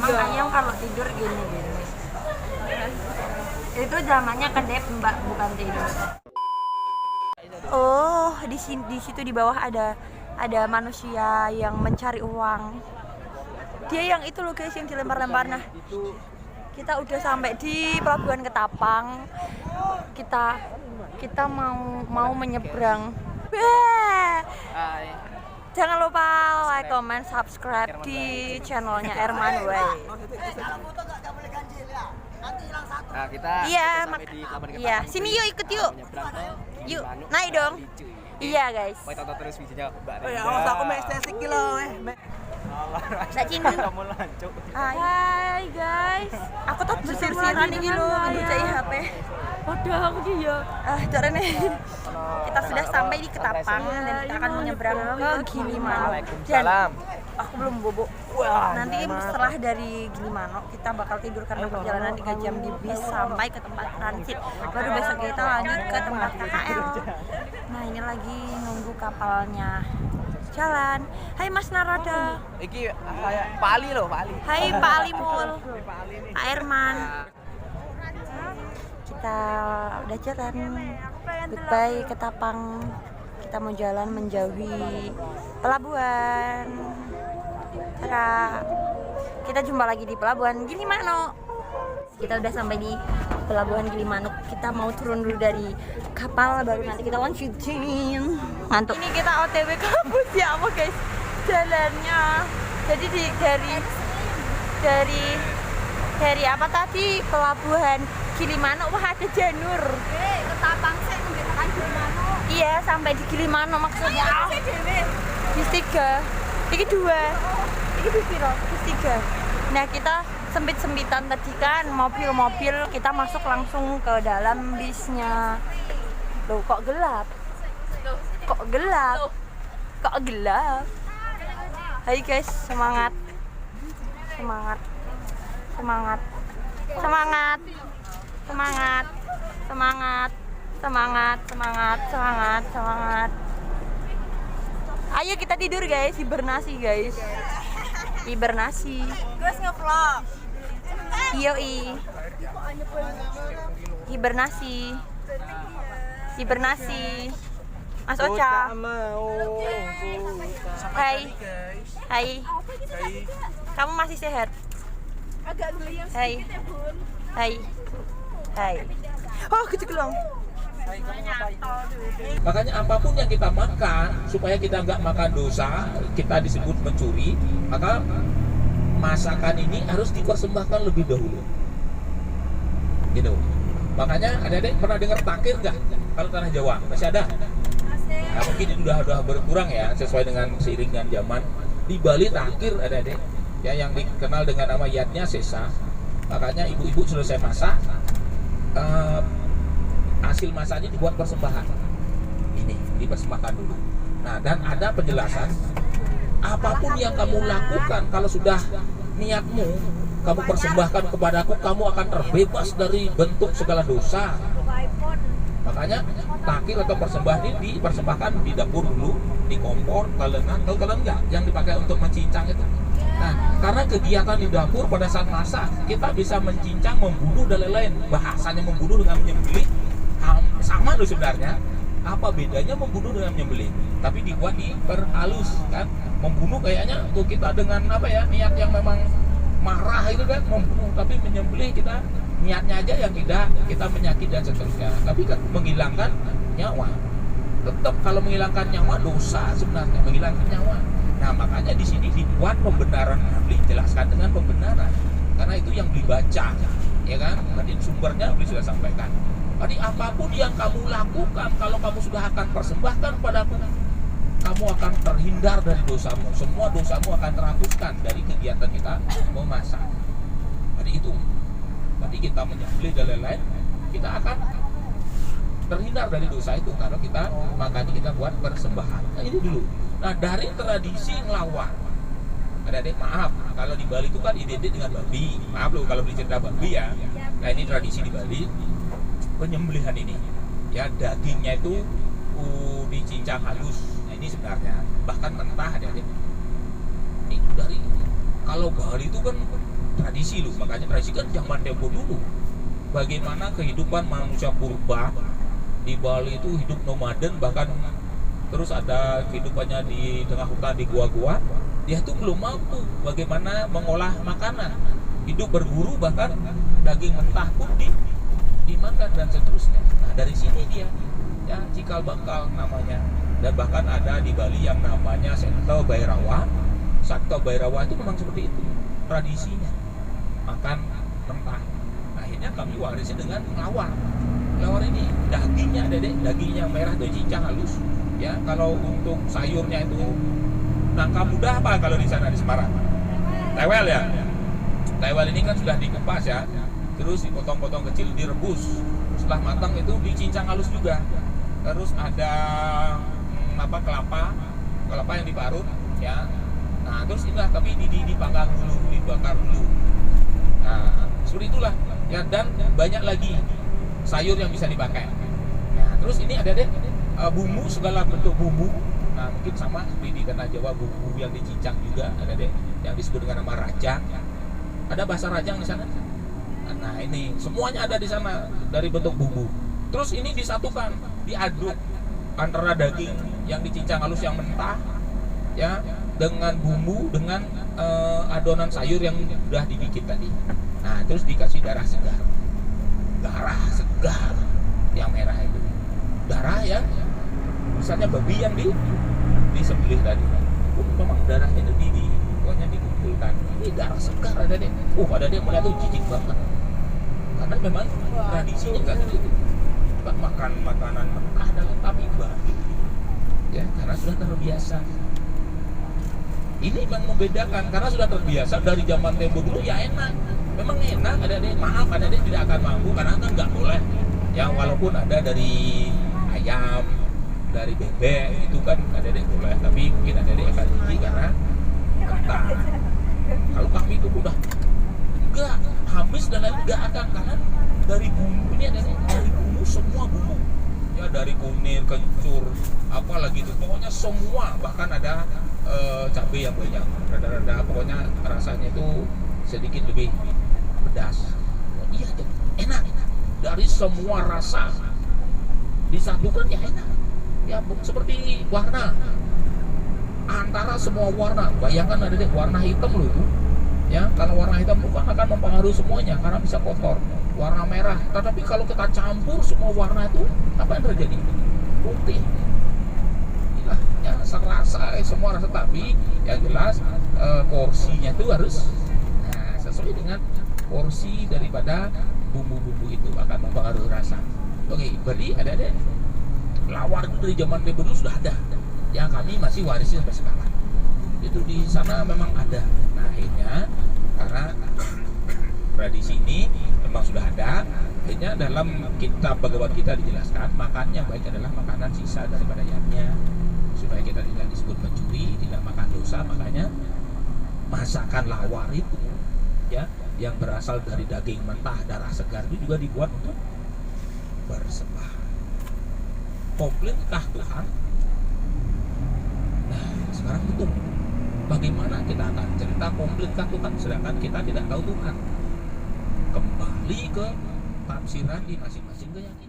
Emang ayam kalau tidur gini. Itu zamannya kedep mbak, bukan tidur. Oh, di situ di bawah ada manusia yang mencari uang. Dia yang itu loh guys, yang dilempar-lempar. Nah, kita udah sampai di Pelabuhan Ketapang. Kita mau menyeberang. Jangan lupa like, comment, subscribe di channelnya Erman Way. Nah, kita sampai di Pelabuhan Ketapang. Iya, sini yuk ikut yuk. Yuk, naik dong. Iya guys. Mau tonton terus videonya Mbak Renda. Oh ya, awas aku mek estetik ki lho. Mbak Cinta. Kamu lancuk. Hai guys. Aku tuh bersir-siran iki lho, ngecek HP. Udah aku dia. Carane. Kita sudah sampai di Ketapang dan kita akan menyeberang ke Gilimanuk. Waalaikumsalam. Aku belum bobo. Nanti setelah dari Gilimanuk kita bakal tidur karena perjalanan 3 jam di bis sampai ke tempat transit. Baru besok kita lanjut ke tempat KKL. Nah, ini lagi nunggu kapalnya jalan. Hai Mas Narada. Iki kayak Pali loh, Pali. Hai Pak Alimul. Pak Erman. Kita udah jalan. Goodbye Ketapang. Kita mau jalan menjauhi pelabuhan. Kita jumpa lagi di Pelabuhan Gilimanuk. Kita udah sampai di Pelabuhan Gilimanuk. Kita mau turun dulu dari kapal, baru nanti kita lanjutin. Ngantuk. Ini kita OTW ke Pusiamo guys. Jalannya. Jadi dari apa tadi? Pelabuhan Gilimanuk. Wah, ada janur. Ketapang sih nunggu Gilimanuk. Iya, sampai di Gilimanuk maksudnya. Bis 3. Iki 2. Iki bis piro? Bis 3. Nah, kita sempit-sempitan tadi kan mobil-mobil, kita masuk langsung ke dalam bisnya. Loh, kok gelap? Kok gelap? Kok gelap? Hai guys, semangat. Semangat. Semangat. Semangat. Semangat. Semangat. Semangat, semangat, semangat, semangat. Ayo kita tidur guys, hibernasi guys. Hibernasi. Terus nge-vlog. Yoi. Hibernasi. Hibernasi. Mas Ocha. Hai. Hai. Kamu masih sehat? Agak geliyang Hai. sedikit ya bun. Hai. Hai. Oh, kecekelong. Makanya apapun yang kita makan, supaya kita nggak makan dosa, kita disebut mencuri, maka masakan ini harus dipersembahkan lebih dahulu. Gitu. Makanya adik-adik pernah dengar takir nggak? Kalau tanah Jawa masih ada? Nah, mungkin itu udah berkurang ya, sesuai dengan seiring dengan zaman. Di Bali takir adik-adik, ya, yang dikenal dengan nama yatnya sesa. Makanya ibu-ibu selesai masak, hasil masaknya dibuat persembahan. Ini dipersembahkan dulu. Nah, dan ada penjelasan, apapun yang kamu lakukan, kalau sudah niatmu kamu persembahkan kepadaku, kamu akan terbebas dari bentuk segala dosa. Makanya takir atau persembahan ini dipersembahkan di dapur dulu, di kompor, kalenan, atau kalau enggak yang dipakai untuk mencincang itu. Nah, karena kegiatan di dapur pada saat masak, kita bisa mencincang, membunuh dan lain-lain. Bahasanya membunuh dengan menyembelih sama loh sebenarnya. Apa bedanya membunuh dengan menyembelih? Tapi dibuat diperhalus kan. Membunuh kayaknya untuk kita dengan apa ya, niat yang memang marah itu kan membunuh, tapi menyembelih kita niatnya aja yang tidak kita menyakiti dan seterusnya. Tapi kan menghilangkan nyawa. Tetap kalau menghilangkan nyawa dosa sebenarnya, menghilangkan nyawa. Nah, makanya di sini dibuat pembenaran, dijelaskan dengan pembenaran. Karena itu yang dibaca, ya kan? Tadi sumbernya sudah sampaikan. Jadi apapun yang kamu lakukan, kalau kamu sudah akan persembahkan padaku, kamu akan terhindar dari dosamu. Semua dosamu akan terhapuskan dari kegiatan kita memasak. Jadi itu. Tadi kita menyembelih dan lain-lain, kita akan terhindar dari dosa itu kalau kita makanya kita buat persembahan. Nah, ini dulu. Nah, dari tradisi ngelawar. Adik-adik maaf, kalau di Bali itu kan identik dengan babi. Maaf loh kalau bercerita babi ya. Nah, ini tradisi di Bali. Penyembelihan ini ya, dagingnya itu dicincang halus. Nah, ini sebenarnya bahkan mentah adik-adik. Ini dari kalau Bali itu kan tradisi loh, makanya tradisi kan zaman tempo dulu. Bagaimana kehidupan manusia purba di Bali itu hidup nomaden, bahkan terus ada kehidupannya di tengah hutan di gua-gua. Dia tuh belum mampu bagaimana mengolah makanan, hidup berburu, bahkan daging mentah pun dimakan dan seterusnya. Nah dari sini dia ya cikal bakal namanya. Dan bahkan ada di Bali yang namanya Santo Bhairawa. Santo Bhairawa itu memang seperti itu tradisinya, makan mentah. Akhirnya kami warisi dengan lawar. Lawar ini dagingnya ada deh, daging yang merah dari cincang halus. Ya kalau untuk sayurnya itu nangka muda apa kalau di sana di Semarang? Tewel ya. Tewel ini kan sudah dikupas ya, terus dipotong-potong kecil, direbus. Setelah matang itu dicincang halus juga. Terus ada kelapa yang diparut ya. Nah terus inilah tapi dipanggang dulu, dibakar dulu. Nah seperti itulah ya, dan banyak lagi sayur yang bisa dipakai. Nah terus ini ada deh bumbu, segala bentuk bumbu. Nah mungkin sama seperti di tanah Jawa, bumbu yang dicincang juga ada deh, yang disebut dengan nama rajang. Ada bahasa rajang di sana. Nah ini semuanya ada di sana dari bentuk bumbu. Terus ini disatukan, diaduk antara daging yang dicincang halus yang mentah ya dengan bumbu, dengan adonan sayur yang sudah dibikin tadi. Nah terus dikasih darah segar yang merah itu, darah yang misalnya babi yang disembelih tadi. Memang darahnya itu pokoknya dikumpulkan. Ini darah segar ada deh. Ada dia melihat tuh jijik banget. Karena memang tradisinya kan itu. Bukan makan makanan mentah dalam tapi babi. Ya, karena sudah terbiasa. Ini memang membedakan karena sudah terbiasa dari zaman tempo dulu ya enak. Memang enak, ada deh, maaf ada deh tidak akan mampu karena kan nggak boleh. Yang walaupun ada dari ayam, dari bebek itu kan ada deh boleh, tapi mungkin ada deh akan gigi karena kentang. Kalau kami itu udah enggak habis dan lain enggak akan, karena dari bumbu ini ada deh, dari bumbu semua bumbu. Ya dari kunir, kencur, apalagi itu pokoknya semua, bahkan ada cabai yang banyak, rada-rada pokoknya rasanya itu sedikit lebih pedas. Iya enak, dari semua rasa disatukan ya enak. Ya seperti warna, antara semua warna, bayangkan ada deh warna hitam loh itu. Ya kalau warna hitam bukan akan mempengaruhi semuanya karena bisa kotor. Warna merah, tetapi kalau kita campur semua warna itu apa yang terjadi? Putih. Inilah ya serasa semua rasa, tapi yang jelas porsinya itu harus sesuai dengan porsi daripada bumbu-bumbu itu akan mempengaruhi rasa. Oke, berarti ada deh lawar itu dari zaman dulu sudah ada. Yang kami masih warisi sampai sekarang. Itu di sana memang ada. Nah akhirnya karena tradisi ini memang sudah ada, akhirnya dalam kitab Bhagavad Gita dijelaskan makan yang baik adalah makanan sisa daripada yatnya, supaya kita tidak disebut mencuri, tidak makan dosa. Makanya masakan lawar itu ya yang berasal dari daging mentah, darah segar itu juga dibuat untuk bersembah. Komplainkah Tuhan? Nah sekarang itu bagaimana kita akan cerita komplainkah Tuhan sedangkan kita tidak tahu Tuhan? Kembali ke tafsiran di masing-masing keyakinan.